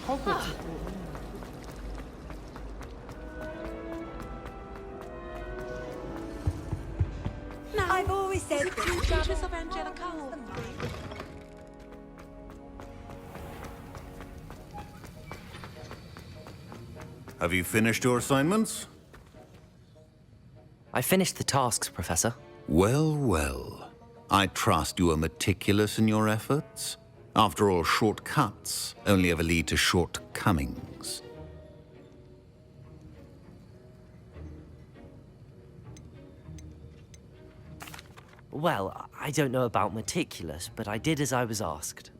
Hogwarts. No, I've always said the two daughters of Angelica. Have you finished your assignments? I finished the tasks, Professor. Well, well. I trust you are meticulous in your efforts. After all, shortcuts only ever lead to shortcomings. Well, I don't know about meticulous, but I did as I was asked.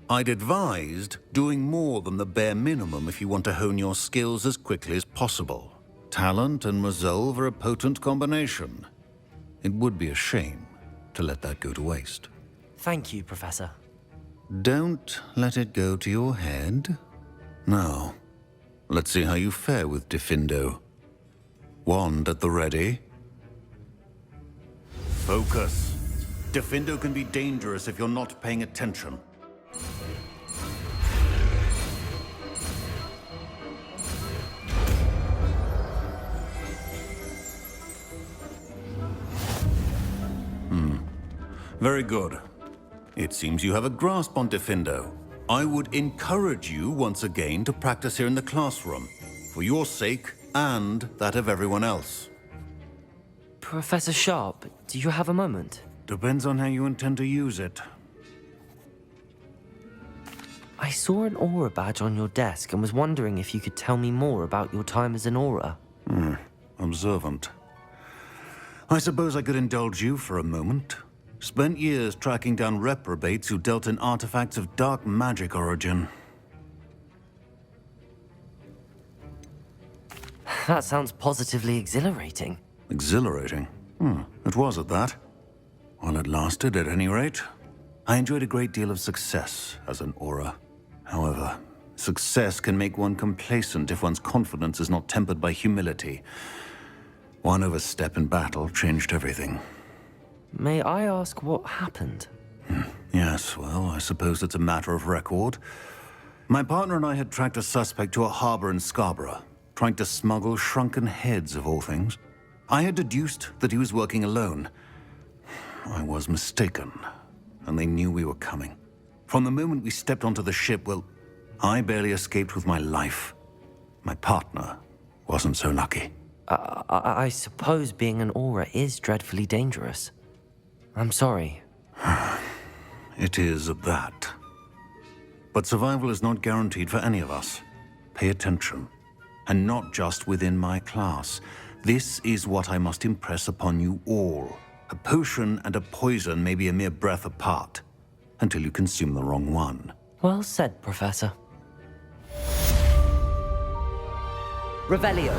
I'd advised doing more than the bare minimum if you want to hone your skills as quickly as possible. Talent and resolve are a potent combination. It would be a shame to let that go to waste. Thank you, Professor. Don't let it go to your head. Now, let's see how you fare with Diffindo. Wand at the ready. Focus. Diffindo can be dangerous if you're not paying attention. Very good. It seems you have a grasp on Diffindo. I would encourage you once again to practice here in the classroom, for your sake and that of everyone else. Professor Sharp, do you have a moment? Depends on how you intend to use it. I saw an aura badge on your desk and was wondering if you could tell me more about your time as an aura. Observant. I suppose I could indulge you for a moment. Spent years tracking down reprobates who dealt in artifacts of dark magic origin. That sounds positively exhilarating. Exhilarating? It was at that. While it lasted, at any rate. I enjoyed a great deal of success as an aura. However, success can make one complacent if one's confidence is not tempered by humility. One overstep in battle changed everything. May I ask what happened? Yes, well, I suppose it's a matter of record. My partner and I had tracked a suspect to a harbor in Scarborough, trying to smuggle shrunken heads of all things. I had deduced that he was working alone. I was mistaken, and they knew we were coming. From the moment we stepped onto the ship, well, I barely escaped with my life. My partner wasn't so lucky. I suppose being an aura is dreadfully dangerous. I'm sorry. It is at that. But survival is not guaranteed for any of us. Pay attention. And not just within my class. This is what I must impress upon you all. A potion and a poison may be a mere breath apart, until you consume the wrong one. Well said, Professor. Revelio.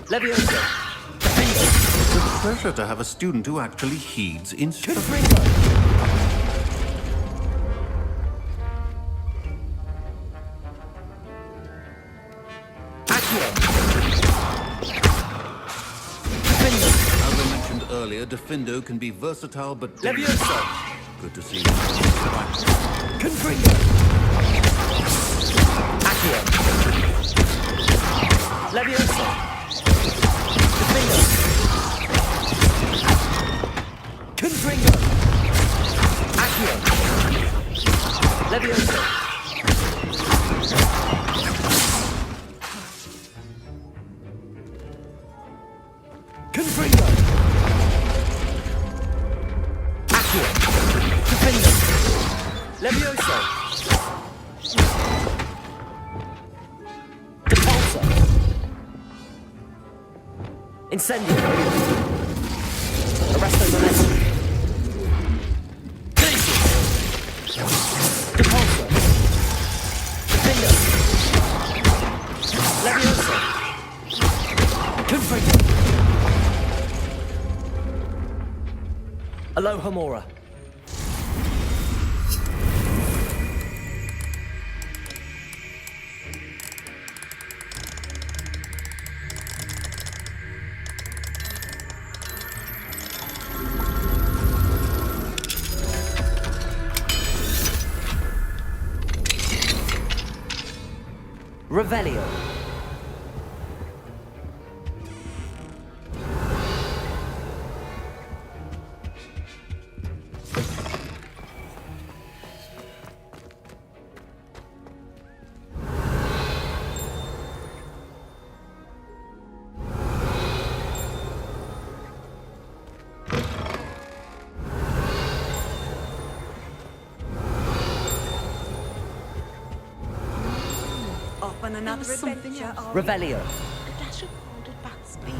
Levioso. It's a pleasure to have a student who actually heeds instructions. As I mentioned earlier, Diffindo can be versatile but... Levioso. Good to see you. Confringo. Accio. Levioso. Confringo. Levioso! Confringo! Accio! Confringo! Levioso! Depulso! Incendio! Arresto Momentum! Glacius! Depulso! Confringo! Levioso! Confringo! Alohomora! Revelio. Off on another something adventure, else. are we? Revelio. A dash of powdered bat's bean.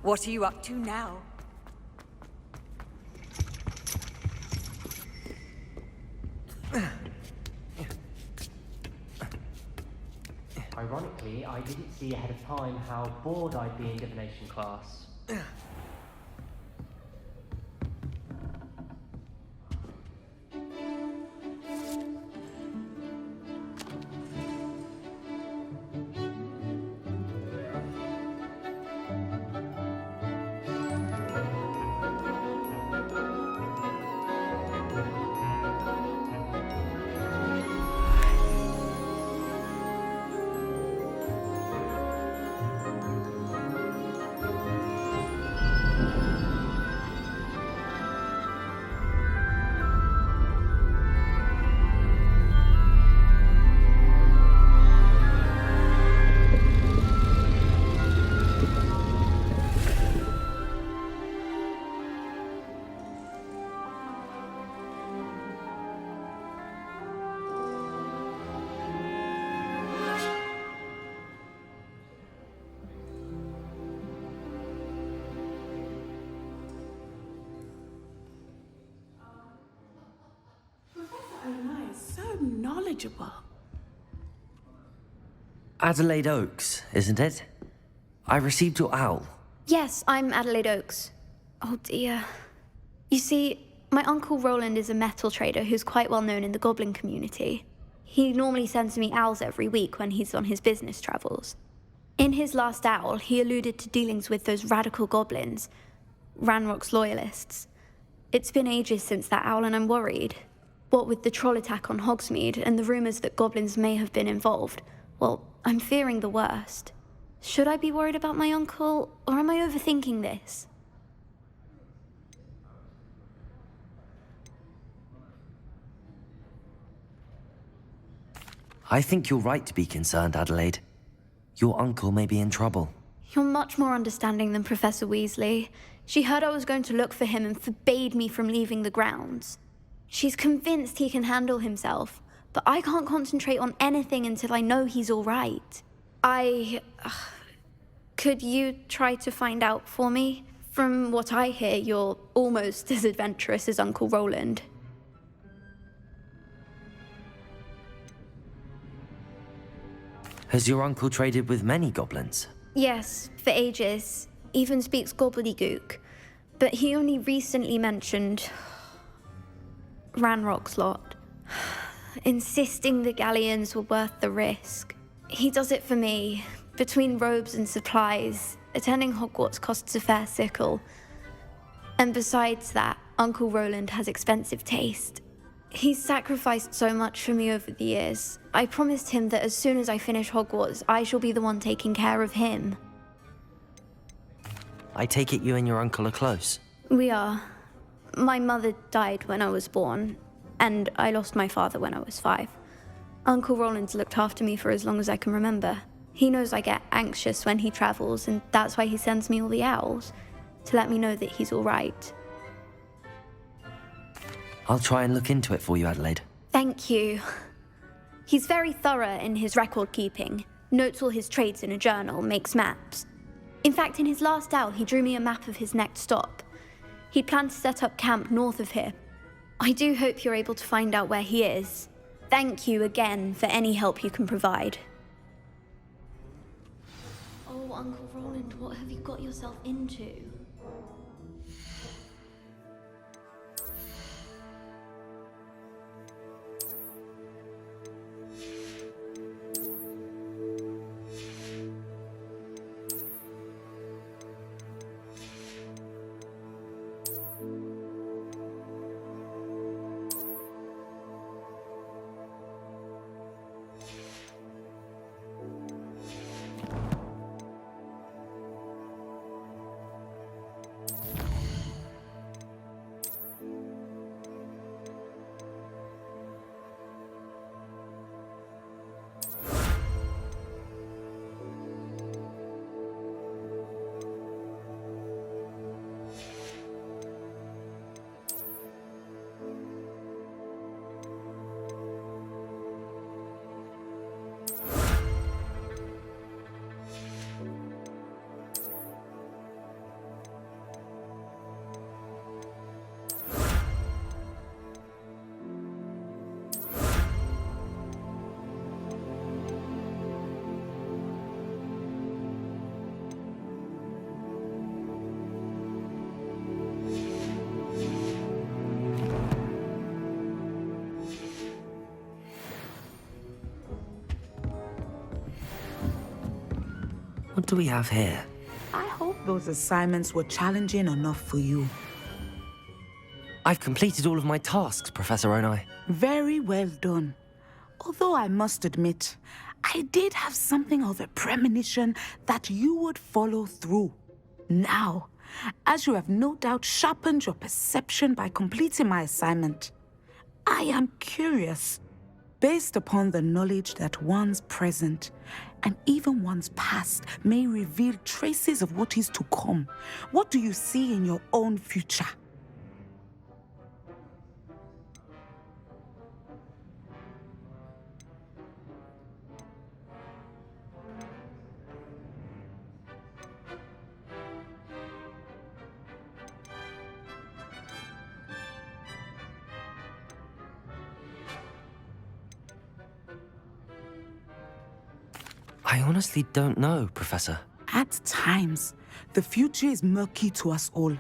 What are you up to now? Ironically, I didn't see ahead of time how bored I'd be in divination class. So knowledgeable. Adelaide Oaks, isn't it? I received your owl. Yes, I'm Adelaide Oaks. Oh dear. You see, my uncle Roland is a metal trader who's quite well known in the goblin community. He normally sends me owls every week when he's on his business travels. In his last owl, he alluded to dealings with those radical goblins, Ranrock's loyalists. It's been ages since that owl and I'm worried. What with the troll attack on Hogsmeade and the rumours that goblins may have been involved, well, I'm fearing the worst. Should I be worried about my uncle, or am I overthinking this? I think you're right to be concerned, Adelaide. Your uncle may be in trouble. You're much more understanding than Professor Weasley. She heard I was going to look for him and forbade me from leaving the grounds. She's convinced he can handle himself, but I can't concentrate on anything until I know he's all right. Could you try to find out for me? From what I hear, you're almost as adventurous as Uncle Roland. Has your uncle traded with many goblins? Yes, for ages. Even speaks gobbledygook. But he only recently mentioned Ranrock's lot, insisting the galleons were worth the risk. He does it for me. Between robes and supplies, attending Hogwarts costs a fair sickle. And besides that, Uncle Roland has expensive taste. He's sacrificed so much for me over the years. I promised him that as soon as I finish Hogwarts, I shall be the one taking care of him. I take it you and your uncle are close. We are. My mother died when I was born, and I lost my father when I was 5. Uncle Roland's looked after me for as long as I can remember. He knows I get anxious when he travels, and that's why he sends me all the owls, to let me know that he's all right. I'll try and look into it for you, Adelaide. Thank you. He's very thorough in his record keeping, notes all his trades in a journal, makes maps. In fact, in his last owl, he drew me a map of his next stop. He planned to set up camp north of here. I do hope you're able to find out where he is. Thank you again for any help you can provide. Oh, Uncle Roland, what have you got yourself into? What do we have here? I hope those assignments were challenging enough for you. I've completed all of my tasks, Professor Onai. Very well done. Although I must admit, I did have something of a premonition that you would follow through. Now, as you have no doubt sharpened your perception by completing my assignment, I am curious, based upon the knowledge that one's present and even one's past may reveal traces of what is to come. What do you see in your own future? I honestly don't know, Professor. At times, the future is murky to us all.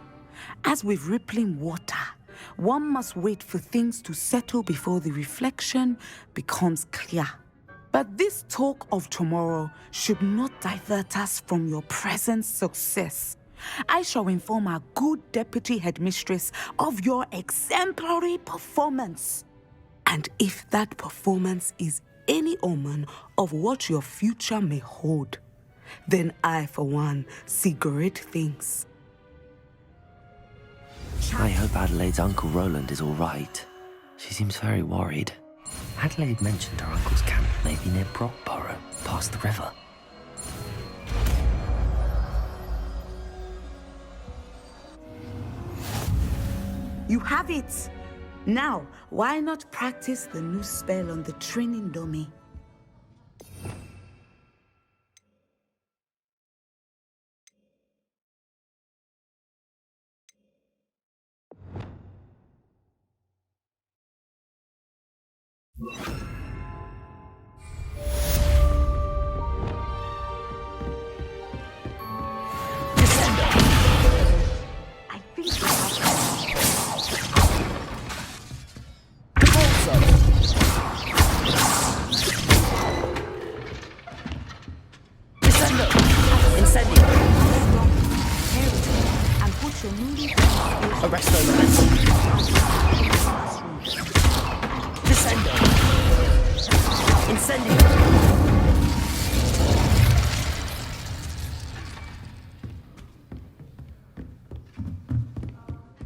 As with rippling water, one must wait for things to settle before the reflection becomes clear. But this talk of tomorrow should not divert us from your present success. I shall inform our good deputy headmistress of your exemplary performance. And if that performance is any omen of what your future may hold, then I, for one, see great things. I hope Adelaide's Uncle Roland is all right. She seems very worried. Adelaide mentioned her uncle's camp may be near Brockborough, past the river. You have it! Now, why not practice the new spell on the training dummy? I think I Incendio. and put your newly Arresto momentum. Descendo. Incendio.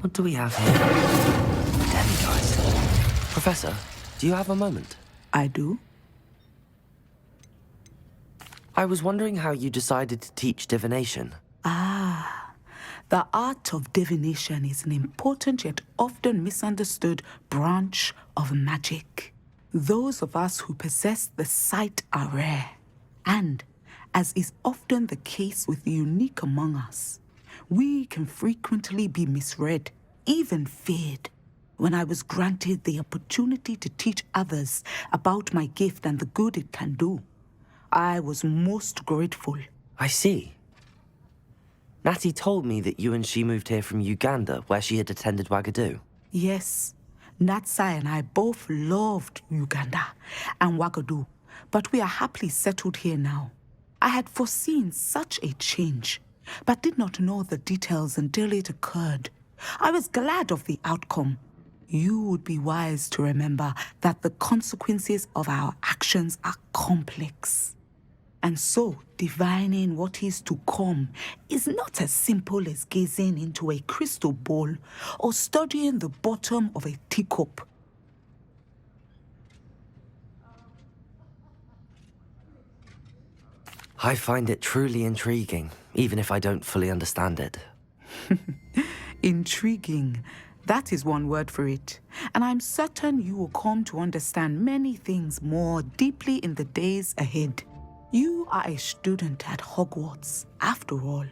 What do we have here? Demiguise. Professor, do you have a moment? I do. I was wondering how you decided to teach divination. The art of divination is an important yet often misunderstood branch of magic. Those of us who possess the sight are rare, and, as is often the case with the unique among us, we can frequently be misread, even feared. When I was granted the opportunity to teach others about my gift and the good it can do, I was most grateful. I see. Natty told me that you and she moved here from Uganda, where she had attended Wagadu. Yes, Natsai and I both loved Uganda and Wagadu, but we are happily settled here now. I had foreseen such a change, but did not know the details until it occurred. I was glad of the outcome. You would be wise to remember that the consequences of our actions are complex. And so, divining what is to come is not as simple as gazing into a crystal ball or studying the bottom of a teacup. I find it truly intriguing, even if I don't fully understand it. Intriguing. That is one word for it. And I'm certain you will come to understand many things more deeply in the days ahead. You are a student at Hogwarts, after all.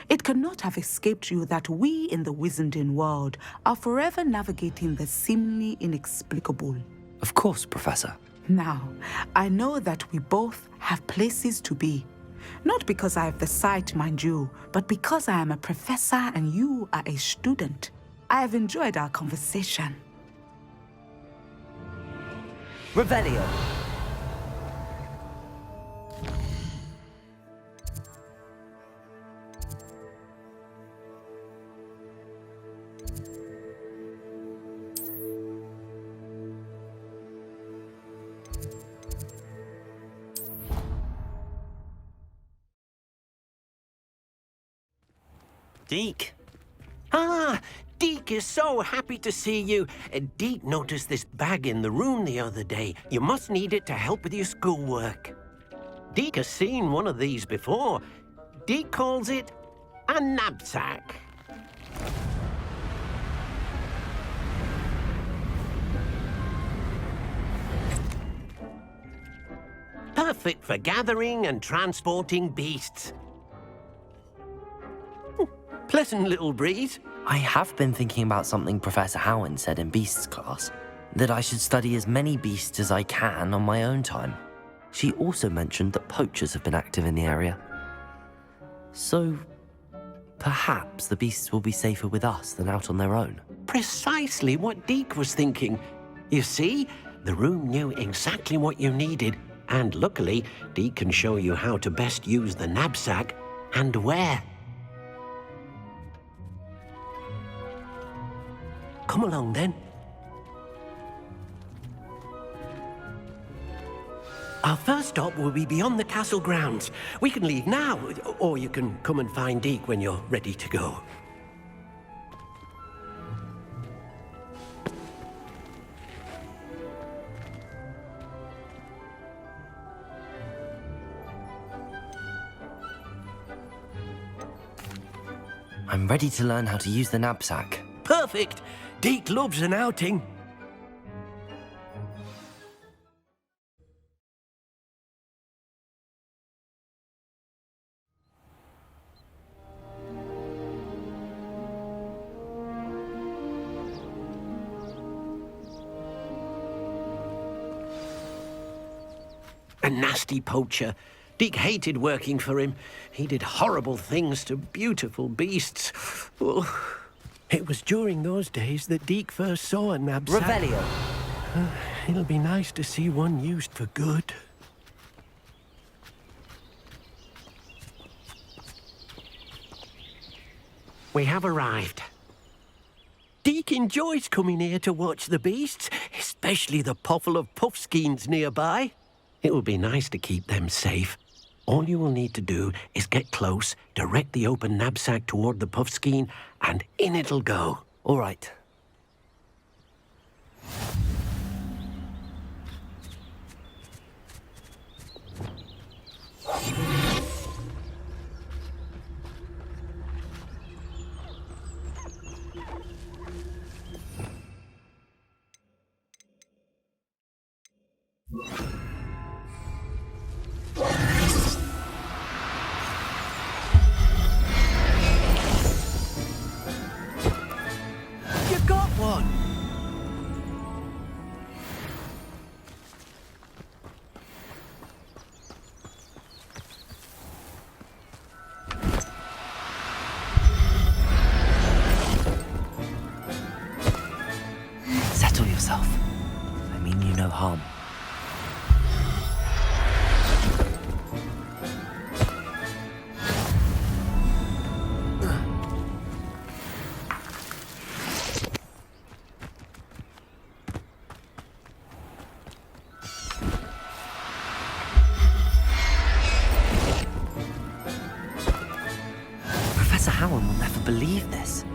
It cannot have escaped you that we in the Wizarding world are forever navigating the seemingly inexplicable. Of course, Professor. Now, I know that we both have places to be. Not because I have the sight, mind you, but because I am a professor and you are a student. I have enjoyed our conversation. Revelio. Deke! Ah, Deke is so happy to see you. Deke noticed this bag in the room the other day. You must need it to help with your schoolwork. Deke has seen one of these before. Deke calls it a knapsack. Perfect for gathering and transporting beasts. Pleasant little breeze. I have been thinking about something Professor Howen said in Beasts class, that I should study as many beasts as I can on my own time. She also mentioned that poachers have been active in the area. So, perhaps the beasts will be safer with us than out on their own. Precisely what Deke was thinking. You see, the room knew exactly what you needed, and luckily, Deke can show you how to best use the knapsack and where. Come along, then. Our first stop will be beyond the castle grounds. We can leave now, or you can come and find Deke when you're ready to go. I'm ready to learn how to use the knapsack. Perfect! Deke loves an outing. A nasty poacher. Deke hated working for him. He did horrible things to beautiful beasts. Oh. It was during those days that Deke first saw a knapsack. Revelio. It'll be nice to see one used for good. We have arrived. Deke enjoys coming here to watch the beasts, especially the puffle of puffskeins nearby. It will be nice to keep them safe. All you will need to do is get close, direct the open knapsack toward the puffskein, and in it'll go. All right. You got one! Settle yourself. I mean you no harm. Professor Howard will never believe this.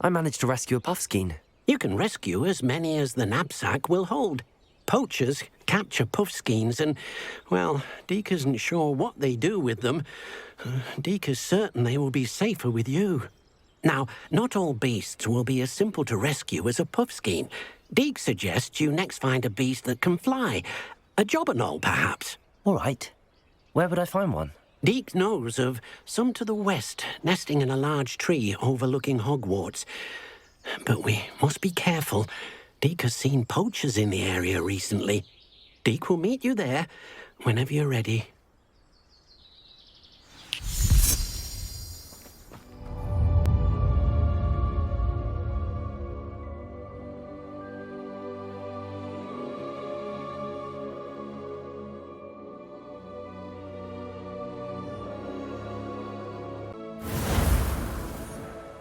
I managed to rescue a puffskein. You can rescue as many as the knapsack will hold. Poachers capture puffskeins and, well, Deke isn't sure what they do with them. Deke is certain they will be safer with you. Now, not all beasts will be as simple to rescue as a puffskein. Deke suggests you next find a beast that can fly. A jobberknoll, perhaps. All right. Where would I find one? Deke knows of some to the west, nesting in a large tree overlooking Hogwarts. But we must be careful. Deke has seen poachers in the area recently. Deke will meet you there whenever you're ready.